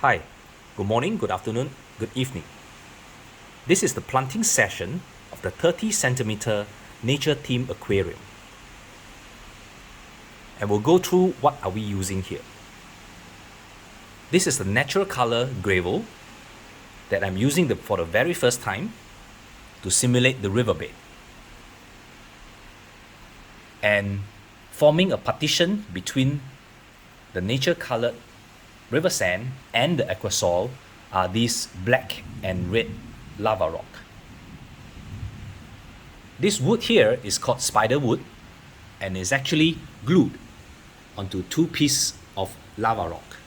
Hi, good morning, good afternoon, good evening. This is the planting session of the 30 centimeter nature theme aquarium. And we'll go through what are we using here. This is the natural color gravel that I'm using for the very first time to simulate the riverbed. And forming a partition between the nature colored river sand and the Aquasoil are these black and red lava rock. This wood here is called spider wood and is actually glued onto two pieces of lava rock.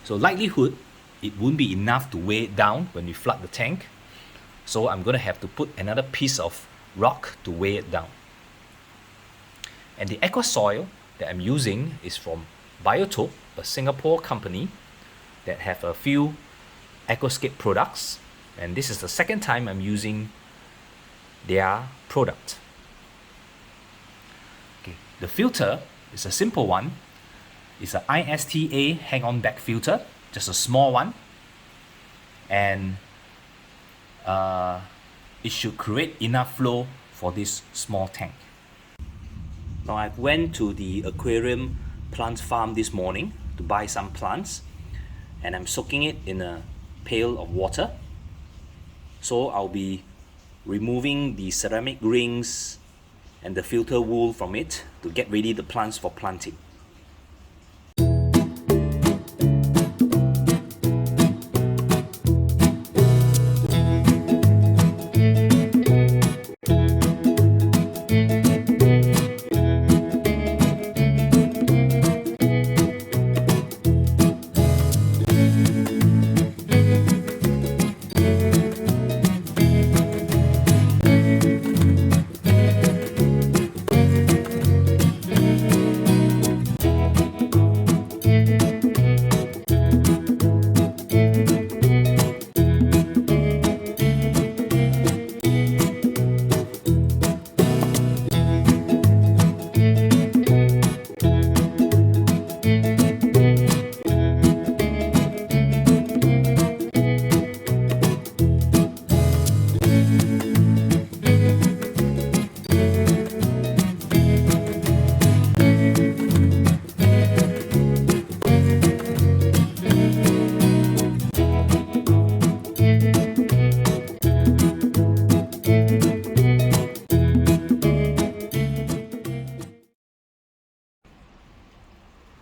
So likelihood it won't be enough to weigh it down when we flood the tank. So I'm going to have to put another piece of rock to weigh it down. And the Aquasoil that I'm using is from Biotope, a Singapore company that have a few aquascape products, and this is the second time I'm using their product. Okay, the filter is a simple one. It's an ISTA hang-on back filter, just a small one, and it should create enough flow for this small tank. Now I went to the aquarium plant farm this morning to buy some plants, and I'm soaking it in a pail of water. So I'll be removing the ceramic rings and the filter wool from it to get ready the plants for planting.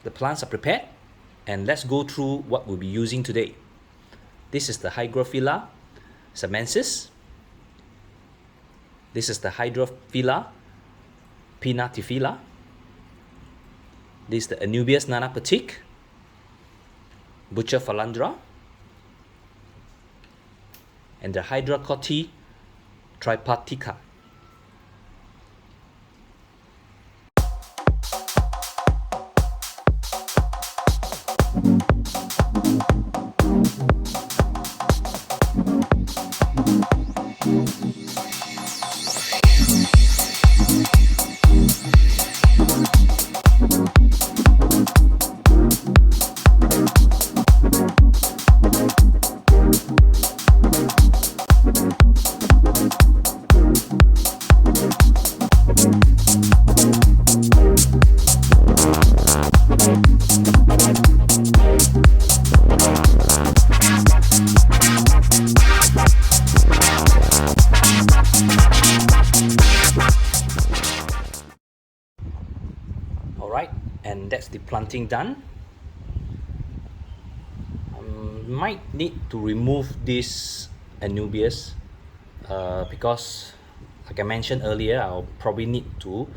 The plants are prepared, and let's go through what we'll be using today. This is the Hygrophila Siamensis. This is the Hygrophila Pinnatifida. This is the Anubias Petite, Bucephalandra, and the Hydrocotyle tripartita. Alright, and that's the planting done. Might need to remove this Anubias because, like I mentioned earlier, I'll probably need to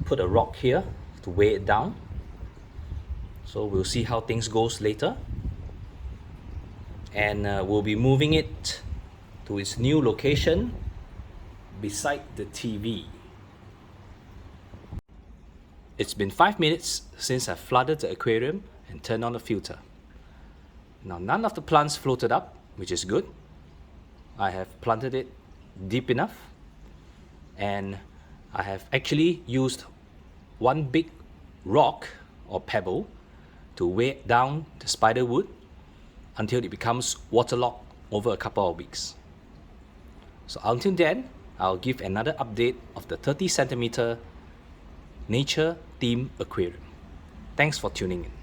put a rock here to weigh it down. So we'll see how things goes later, and we'll be moving it to its new location beside the TV. It's been 5 minutes since I flooded the aquarium and turned on the filter. Now none of the plants floated up, which is good. I have planted it deep enough, and I have actually used one big rock or pebble to weigh down the spider wood until it becomes waterlogged over a couple of weeks. So until then, I'll give another update of the 30 centimeter nature theme aquarium. Thanks for tuning in.